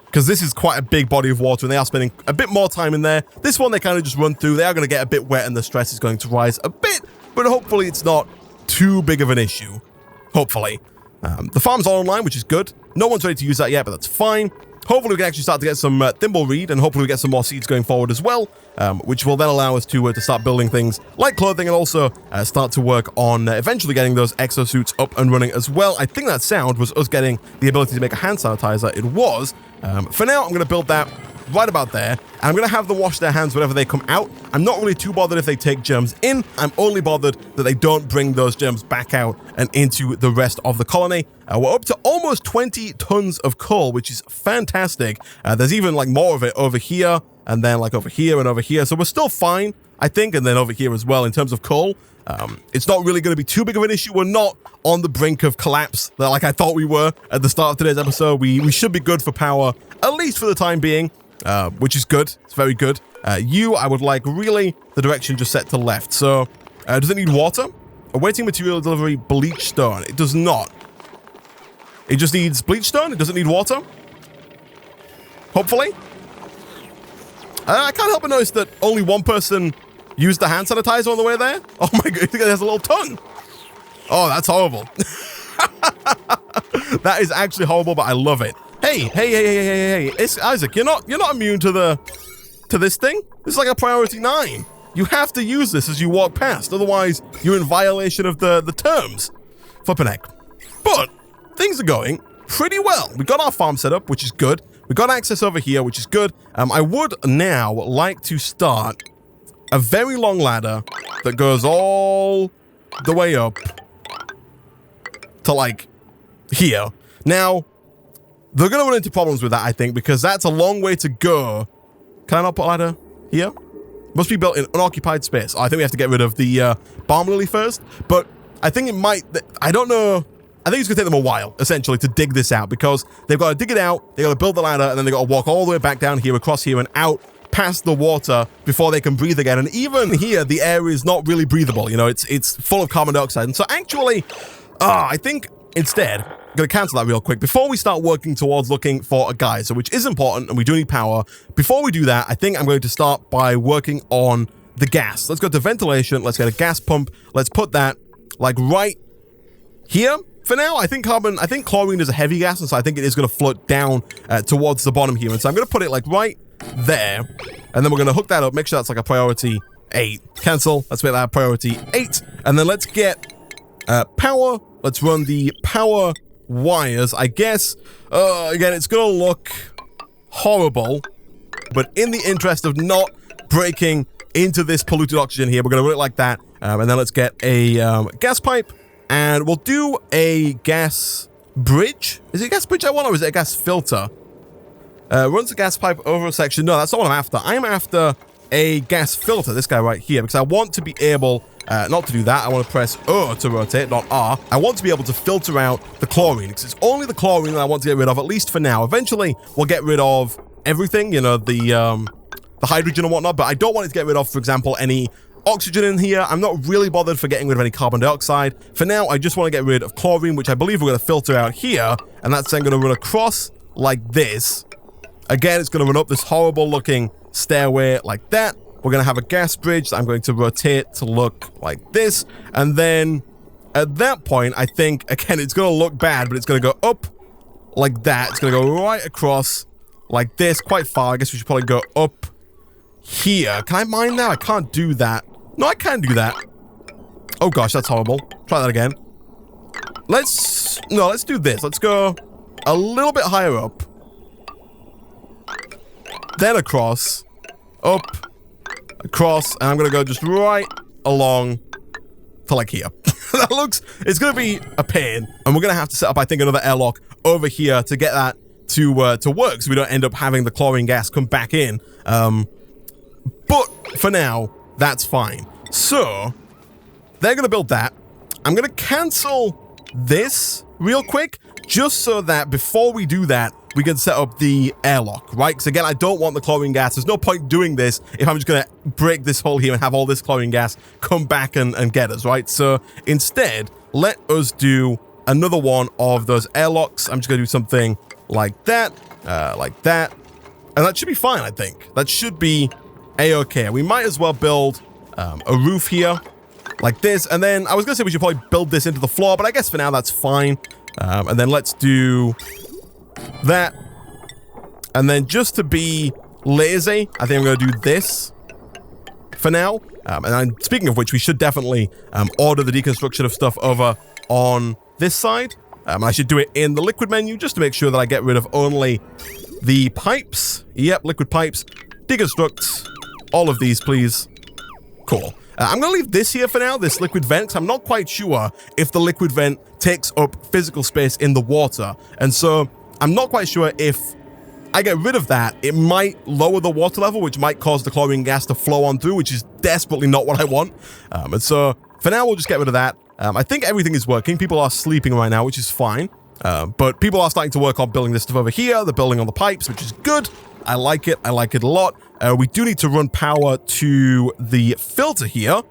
Speaker 1: because this is quite a big body of water and they are spending a bit more time in there. This one, they kind of just run through. They are going to get a bit wet and the stress is going to rise a bit, but hopefully it's not too big of an issue. Hopefully. The farm's all online, which is good. No one's ready to use that yet, but that's fine. Hopefully we can actually start to get some thimbleweed, and hopefully we get some more seeds going forward as well, which will then allow us to start building things like clothing and also start to work on eventually getting those exosuits up and running as well. I think that sound was us getting the ability to make a hand sanitizer. It was. For now, I'm going to build that right about there, and I'm going to have them wash their hands whenever they come out. I'm not really too bothered if they take germs in. I'm only bothered that they don't bring those germs back out and into the rest of the colony. We're up to almost 20 tons of coal, which is fantastic. There's even like more of it over here, and then like over here and over here. So we're still fine, I think, and then over here as well in terms of coal. It's not really going to be too big of an issue. We're not on the brink of collapse like I thought we were at the start of today's episode. We should be good for power, at least for the time being. Which is good. It's very good. I would like really the direction just set to left. So, does it need water? Awaiting material delivery, bleach stone. It does not. It just needs bleach stone. It doesn't need water. Hopefully. I can't help but notice that only one person used the hand sanitizer on the way there. Oh my god, it has a little tongue. Oh, that's horrible. That is actually horrible, but I love it. Hey, it's Isaac, you're not immune to this thing. This is like a priority 9. You have to use this as you walk past, otherwise you're in violation of the terms. Flippin' heck. But things are going pretty well. We got our farm set up, which is good. We got access over here, which is good. I would now like to start a very long ladder that goes all the way up to like here. Now, they're going to run into problems with that, I think, because that's a long way to go. Can I not put a ladder here? Must be built in unoccupied space. Oh, I think we have to get rid of the balm lily first, but I think it might, I don't know. I think it's going to take them a while, essentially, to dig this out, because they've got to dig it out, they've got to build the ladder, and then they've got to walk all the way back down here, across here, and out past the water before they can breathe again. And even here, the air is not really breathable. You know, it's full of carbon dioxide. And so actually, I think instead, I'm going to cancel that real quick before we start working towards looking for a geyser, which is important, and we do need power. Before we do that, I think I'm going to start by working on the gas. Let's go to ventilation. Let's get a gas pump. Let's put that like right here. For now, I think chlorine is a heavy gas, and so I think it is going to float down towards the bottom here. And so I'm going to put it like right there, and then we're going to hook that up, make sure that's like a priority 8. Cancel. Let's make that a priority 8, and then let's get power. Let's run the power wires. I guess, again, it's going to look horrible, but in the interest of not breaking into this polluted oxygen here, we're going to run it like that, and then let's get a gas pipe. And we'll do a gas bridge. Is it a gas bridge I want, or is it a gas filter? Runs the gas pipe over a section. No, that's not what I'm after. I'm after a gas filter, this guy right here, because I want to be able, not to do that. I want to press O to rotate, not R. I want to be able to filter out the chlorine, because it's only the chlorine that I want to get rid of, at least for now. Eventually, we'll get rid of everything, you know, the hydrogen and whatnot, but I don't want it to get rid of, for example, any oxygen in here. I'm not really bothered for getting rid of any carbon dioxide. For now, I just want to get rid of chlorine, which I believe we're going to filter out here, and that's then going to run across like this. Again, it's going to run up this horrible looking stairway like that. We're going to have a gas bridge that I'm going to rotate to look like this, and then at that point, I think, again, it's going to look bad, but it's going to go up like that. It's going to go right across like this, quite far. I guess we should probably go up here. Can I mine now? I can't do that. No, I can do that. Oh gosh, that's horrible. Try that again. Let's do this. Let's go a little bit higher up. Then across. Up. Across. And I'm going to go just right along to like here. It's going to be a pain. And we're going to have to set up, I think, another airlock over here to get that to work, so we don't end up having the chlorine gas come back in. But for now, that's fine. So, they're going to build that. I'm going to cancel this real quick, just so that before we do that, we can set up the airlock, right? Because again, I don't want the chlorine gas. There's no point doing this if I'm just going to break this hole here and have all this chlorine gas come back and get us, right? So, instead, let us do another one of those airlocks. I'm just going to do something like that. like that. And that should be fine, I think. That should be a-okay. We might as well build a roof here like this. And then I was going to say we should probably build this into the floor, but I guess for now that's fine. And then let's do that. And then just to be lazy, I think I'm going to do this for now. And then, speaking of which, we should definitely order the deconstruction of stuff over on this side. I should do it in the liquid menu just to make sure that I get rid of only the pipes. Yep, liquid pipes. Deconstruct all of these, please. Cool. I'm going to leave this here for now, this liquid vent, because I'm not quite sure if the liquid vent takes up physical space in the water. And so I'm not quite sure if I get rid of that, it might lower the water level, which might cause the chlorine gas to flow on through, which is desperately not what I want. And so for now, we'll just get rid of that. I think everything is working. People are sleeping right now, which is fine. But people are starting to work on building this stuff over here. They're building on the pipes, which is good. I like it. I like it a lot. We do need to run power to the filter here.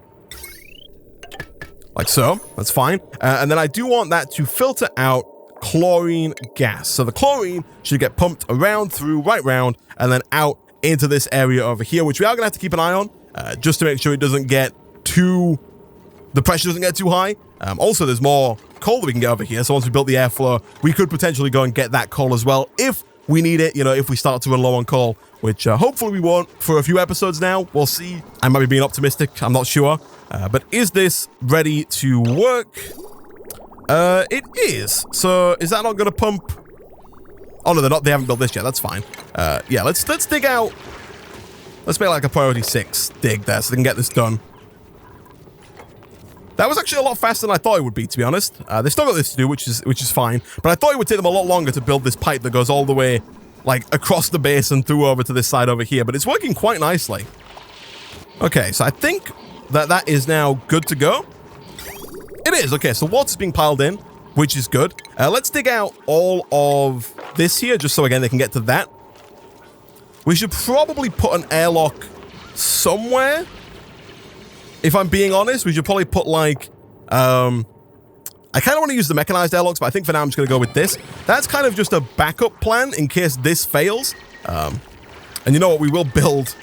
Speaker 1: Like so. That's fine. And then I do want that to filter out chlorine gas. So the chlorine should get pumped around through, right round, and then out into this area over here, which we are going to have to keep an eye on, just to make sure it doesn't get too... the pressure doesn't get too high. Also, there's more coal that we can get over here. So once we built the airflow, we could potentially go and get that coal as well if we need it, you know, if we start to run low on coal, which hopefully we won't for a few episodes now. We'll see. I might be being optimistic. I'm not sure. But is this ready to work? It is. So is that not going to pump? Oh, no, they're not. They haven't built this yet. That's fine. Yeah, let's dig out. Let's make like a priority 6 dig there so they can get this done. That was actually a lot faster than I thought it would be, to be honest. They still got this to do, which is fine. But I thought it would take them a lot longer to build this pipe that goes all the way, like, across the base and through over to this side over here. But it's working quite nicely. Okay, so I think that is now good to go. It is. Okay, so water's being piled in, which is good. Let's dig out all of this here, just so, again, they can get to that. We should probably put an airlock somewhere. If I'm being honest, we should probably put, like, I kind of want to use the mechanized airlocks, but I think for now I'm just going to go with this. That's kind of just a backup plan in case this fails. And you know what? We will build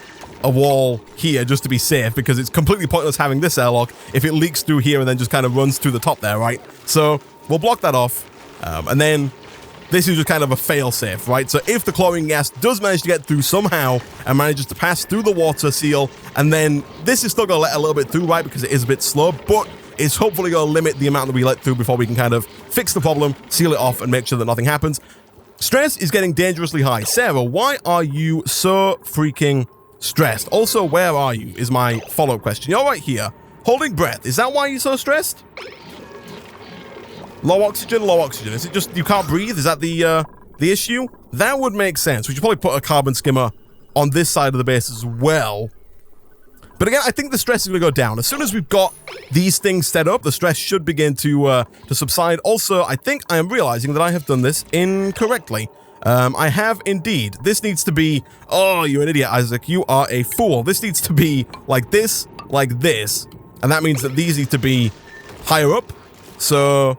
Speaker 1: a wall here just to be safe, because it's completely pointless having this airlock if it leaks through here and then just kind of runs through the top there, right? So we'll block that off. And then this is just kind of a fail-safe, right? So if the chlorine gas does manage to get through somehow and manages to pass through the water seal, and then this is still going to let a little bit through, right? Because it is a bit slow, but it's hopefully going to limit the amount that we let through before we can kind of fix the problem, seal it off, and make sure that nothing happens. Stress is getting dangerously high. Sarah, why are you so freaking stressed? Also, where are you is my follow-up question. You're right here, holding breath. Is that why you're so stressed? Low oxygen, low oxygen. Is it just you can't breathe? Is that the issue? That would make sense. We should probably put a carbon skimmer on this side of the base as well. But again, I think the stress is going to go down. As soon as we've got these things set up, the stress should begin to subside. Also, I think I am realizing that I have done this incorrectly. I have indeed. This needs to be... Oh, you're an idiot, Isaac. You are a fool. This needs to be like this. And that means that these need to be higher up. So...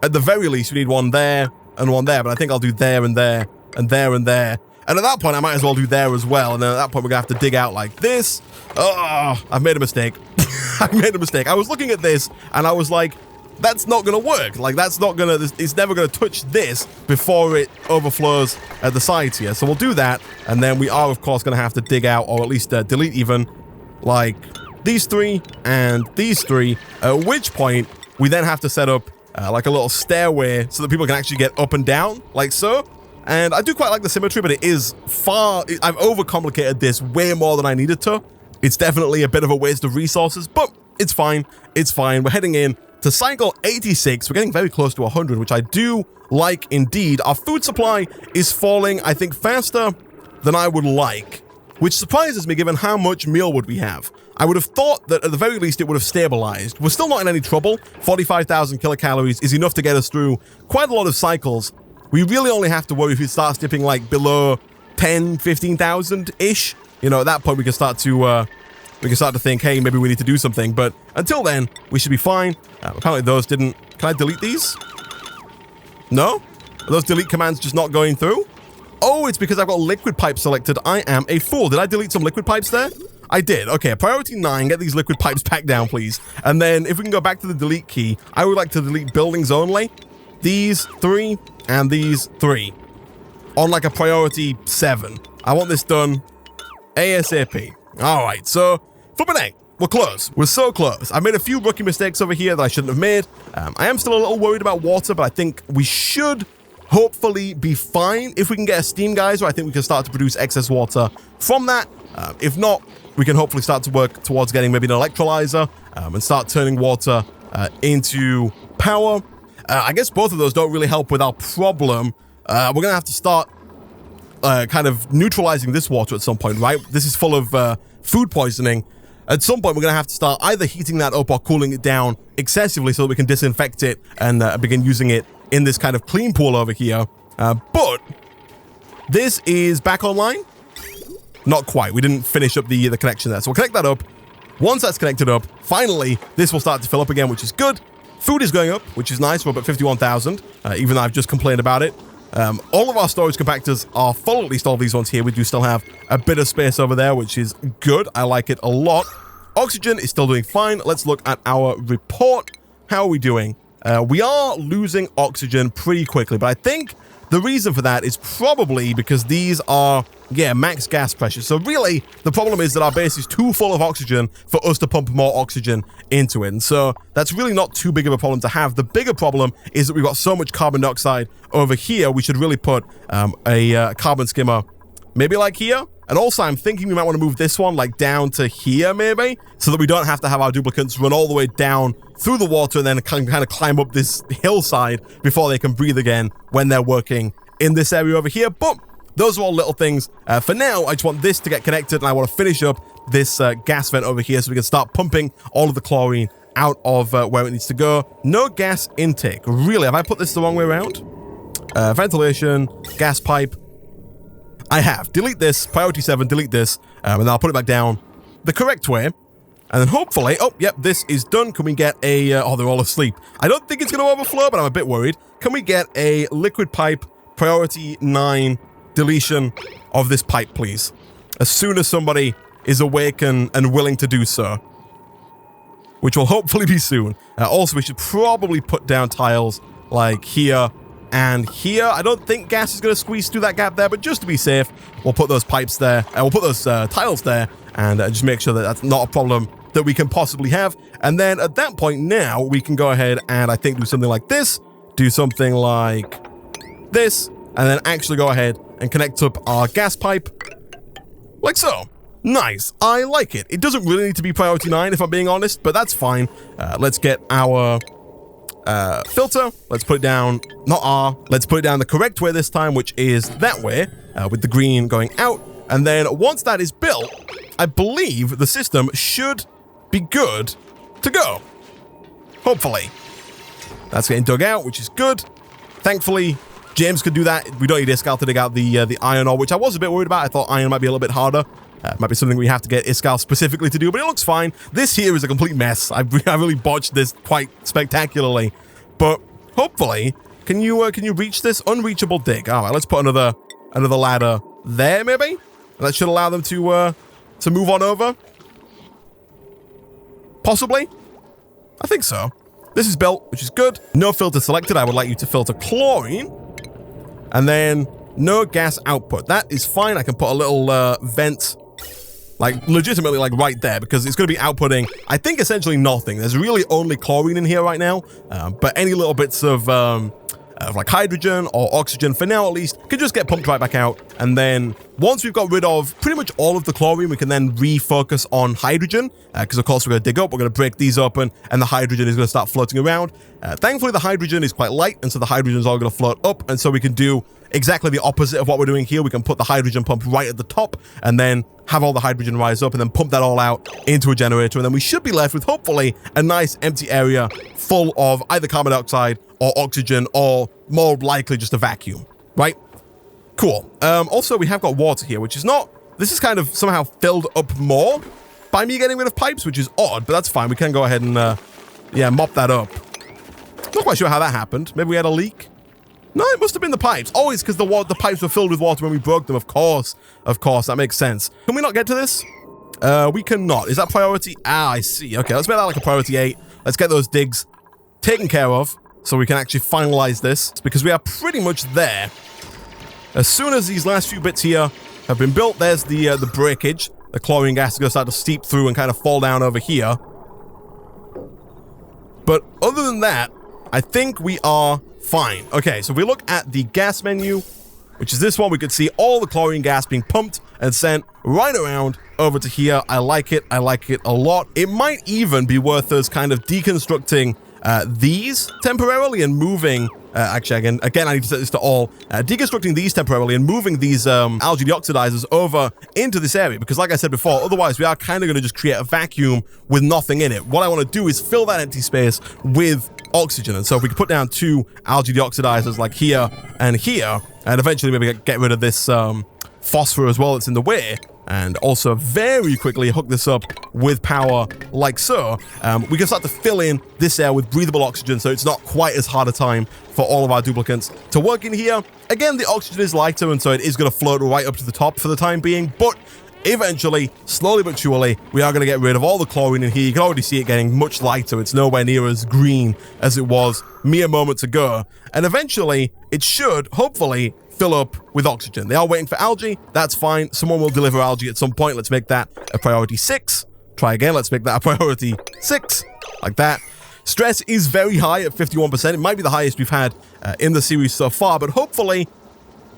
Speaker 1: at the very least, we need one there and one there, but I think I'll do there and there and there and there. And at that point, I might as well do there as well. And then at that point, we're going to have to dig out like this. Oh, I've made a mistake. I've made a mistake. I was looking at this and I was like, that's not going to work. Like, that's not going to, it's never going to touch this before it overflows at the sides here. So we'll do that. And then we are, of course, going to have to dig out, or at least delete even, like these 3 and these 3, at which point we then have to set up like a little stairway so that people can actually get up and down, like so. And I do quite like the symmetry, but it is I've overcomplicated this way more than I needed to. It's definitely a bit of a waste of resources, but it's fine. It's fine. We're heading in to cycle 86. We're getting very close to 100, which I do like indeed. Our food supply is falling, I think, faster than I would like, which surprises me given how much mealwood we have. I would have thought that at the very least it would have stabilized. We're still not in any trouble. 45,000 kilocalories is enough to get us through quite a lot of cycles. We really only have to worry if it starts dipping like below 10, 15,000-ish. You know, at that point we can start to think, hey, maybe we need to do something. But until then, we should be fine. Apparently those didn't... Can I delete these? No? Are those delete commands just not going through? Oh, it's because I've got liquid pipe selected. I am a fool. Did I delete some liquid pipes there? I did. Okay, priority 9, get these liquid pipes back down, please. And then if we can go back to the delete key, I would like to delete buildings only. These 3 and these 3 on like a priority 7. I want this done ASAP. All right, so flipping A. We're close. We're so close. I made a few rookie mistakes over here that I shouldn't have made. I am still a little worried about water, but I think we should hopefully be fine. If we can get a steam geyser, I think we can start to produce excess water from that. If not, we can hopefully start to work towards getting maybe an electrolyzer and start turning water into power. I guess both of those don't really help with our problem. We're going to have to start kind of neutralizing this water at some point, right? This is full of food poisoning. At some point, we're going to have to start either heating that up or cooling it down excessively so that we can disinfect it and begin using it in this kind of clean pool over here. But this is back online. Not quite. We didn't finish up the connection there. So we'll connect that up. Once that's connected up, finally, this will start to fill up again, which is good. Food is going up, which is nice. We're up at 51,000, even though I've just complained about it. All of our storage compactors are full, at least all these ones here. We do still have a bit of space over there, which is good. I like it a lot. Oxygen is still doing fine. Let's look at our report. How are we doing? We are losing oxygen pretty quickly, but I think the reason for that is probably because these are, max gas pressure. So really, the problem is that our base is too full of oxygen for us to pump more oxygen into it. And so that's really not too big of a problem to have. The bigger problem is that we've got so much carbon dioxide over here. We should really put a carbon skimmer maybe like here. And also, I'm thinking we might want to move this one like down to here maybe, so that we don't have to have our duplicates run all the way down through the water and then kind of climb up this hillside before they can breathe again when they're working in this area over here. But those are all little things. For now, I just want this to get connected, and I want to finish up this gas vent over here so we can start pumping all of the chlorine out of where it needs to go. No gas intake. Really? Have I put this the wrong way around? Ventilation, gas pipe. I have. Delete this. Priority 7, delete this. And then I'll put it back down the correct way. And then hopefully... Oh, yep, this is done. Can we get a... oh, they're all asleep. I don't think it's going to overflow, but I'm a bit worried. Can we get a liquid pipe priority 9 deletion of this pipe, please? As soon as somebody is awake and willing to do so. Which will hopefully be soon. Also, we should probably put down tiles like here and here. I don't think gas is going to squeeze through that gap there, but just to be safe, we'll put those pipes there. We'll put those tiles there and just make sure that that's not a problem that we can possibly have. And then at that point now, we can go ahead and I think do something like this, do something like this, and then actually go ahead and connect up our gas pipe like so. Nice. I like it. It doesn't really need to be priority 9 if I'm being honest, but that's fine. Let's get our filter. Let's put it down, not R. Let's put it down the correct way this time, which is that way, with the green going out. And then once that is built, I believe the system should be good to go. Hopefully. That's getting dug out, which is good. Thankfully, James could do that. We don't need Iskall to dig out the iron ore, which I was a bit worried about. I thought iron might be a little bit harder. Might be something we have to get Iskall specifically to do, but it looks fine. This here is a complete mess. I really botched this quite spectacularly. But hopefully, can you reach this? Unreachable dig. All right, let's put another ladder there, maybe? That should allow them to move on over. Possibly? I think so. This is built, which is good. No filter selected. I would like you to filter chlorine. And then no gas output. That is fine. I can put a little vent, like legitimately like right there, because it's going to be outputting, I think, essentially nothing. There's really only chlorine in here right now. But any little bits of like hydrogen or oxygen, for now at least, can just get pumped right back out. And then once we've got rid of pretty much all of the chlorine, we can then refocus on hydrogen, because of course we're going to dig up, we're going to break these open, and the hydrogen is going to start floating around. Thankfully, the hydrogen is quite light, and so the hydrogen is all going to float up, and so we can do exactly the opposite of what we're doing here. We can put the hydrogen pump right at the top, and then have all the hydrogen rise up, and then pump that all out into a generator, and then we should be left with, hopefully, a nice empty area full of either carbon dioxide or oxygen, or more likely just a vacuum, right? Cool. Also, we have got water here, which is not... This is kind of somehow filled up more by me getting rid of pipes, which is odd, but that's fine. We can go ahead and, mop that up. Not quite sure how that happened. Maybe we had a leak? No, it must have been the pipes. Oh, it's because the pipes were filled with water when we broke them. Of course, that makes sense. Can we not get to this? We cannot. Is that priority? Ah, I see. Okay, let's make that like a priority 8. Let's get those digs taken care of so we can actually finalize this, because we are pretty much there. As soon as these last few bits here have been built, there's the breakage. The chlorine gas is going to start to seep through and kind of fall down over here. But other than that, I think we are fine. Okay, so if we look at the gas menu, which is this one, we could see all the chlorine gas being pumped and sent right around over to here. I like it. I like it a lot. It might even be worth us kind of deconstructing these temporarily and moving, actually, again, I need to set this to all, deconstructing these temporarily and moving these algae deoxidizers over into this area, because like I said before, otherwise we are kind of going to just create a vacuum with nothing in it. What I want to do is fill that empty space with oxygen, and so if we could put down 2 algae deoxidizers like here, and eventually maybe get rid of this phosphor as well that's in the way, and also very quickly hook this up with power like so, we can start to fill in this air with breathable oxygen, so it's not quite as hard a time for all of our duplicants to work in here. Again, the oxygen is lighter, and so it is going to float right up to the top for the time being, but eventually, slowly but surely, we are going to get rid of all the chlorine in here. You can already see it getting much lighter. It's nowhere near as green as it was mere moments ago, and eventually, it should, hopefully, fill up with oxygen. They are waiting for algae. That's fine. Someone will deliver algae at some point. Let's make that a priority 6. Try again. Let's make that a priority 6. Like that. Stress is very high at 51%. It might be the highest we've had in the series so far, but hopefully,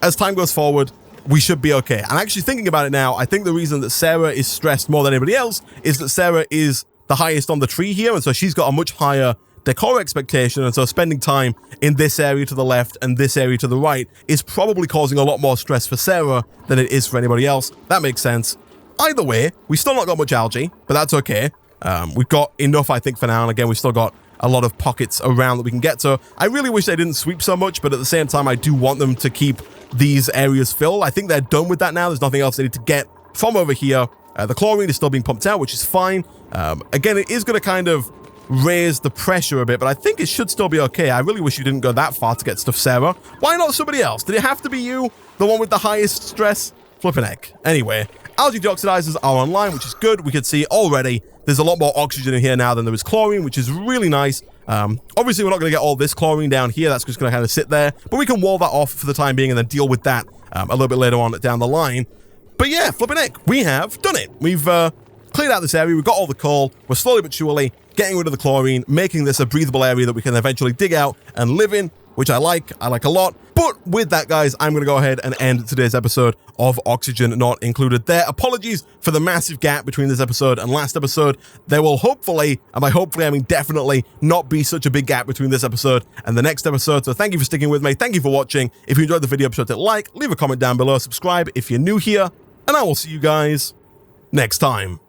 Speaker 1: as time goes forward, we should be okay. And actually thinking about it now, I think the reason that Sarah is stressed more than anybody else is that Sarah is the highest on the tree here, and so she's got a much higher decor expectation, and so spending time in this area to the left and this area to the right is probably causing a lot more stress for Sarah than it is for anybody else. That makes sense. Either way, we still not got much algae, but that's okay. We've got enough, I think, for now, and again, we've still got a lot of pockets around that we can get to. I really wish they didn't sweep so much, but at the same time, I do want them to keep these areas filled. I think they're done with that now. There's nothing else they need to get from over here. The chlorine is still being pumped out, which is fine. Again, it is going to kind of raise the pressure a bit, but I think it should still be okay. I really wish you didn't go that far to get stuff, Sarah. Why not somebody else? Did it have to be you? The one with the highest stress? Flippin' heck. Anyway, algae deoxidizers are online, which is good. We can see already there's a lot more oxygen in here now than there is chlorine, which is really nice. Obviously, we're not going to get all this chlorine down here. That's just going to kind of sit there, but we can wall that off for the time being and then deal with that a little bit later on down the line. But yeah, flippin' heck, we have done it. We've cleared out this area. We've got all the coal. We're slowly but surely getting rid of the chlorine, making this a breathable area that we can eventually dig out and live in, which I like a lot. But with that, guys, I'm going to go ahead and end today's episode of Oxygen Not Included there. Apologies for the massive gap between this episode and last episode. There will hopefully, and by hopefully I mean definitely, not be such a big gap between this episode and the next episode. So thank you for sticking with me. Thank you for watching. If you enjoyed the video, be sure to like, leave a comment down below, subscribe if you're new here, and I will see you guys next time.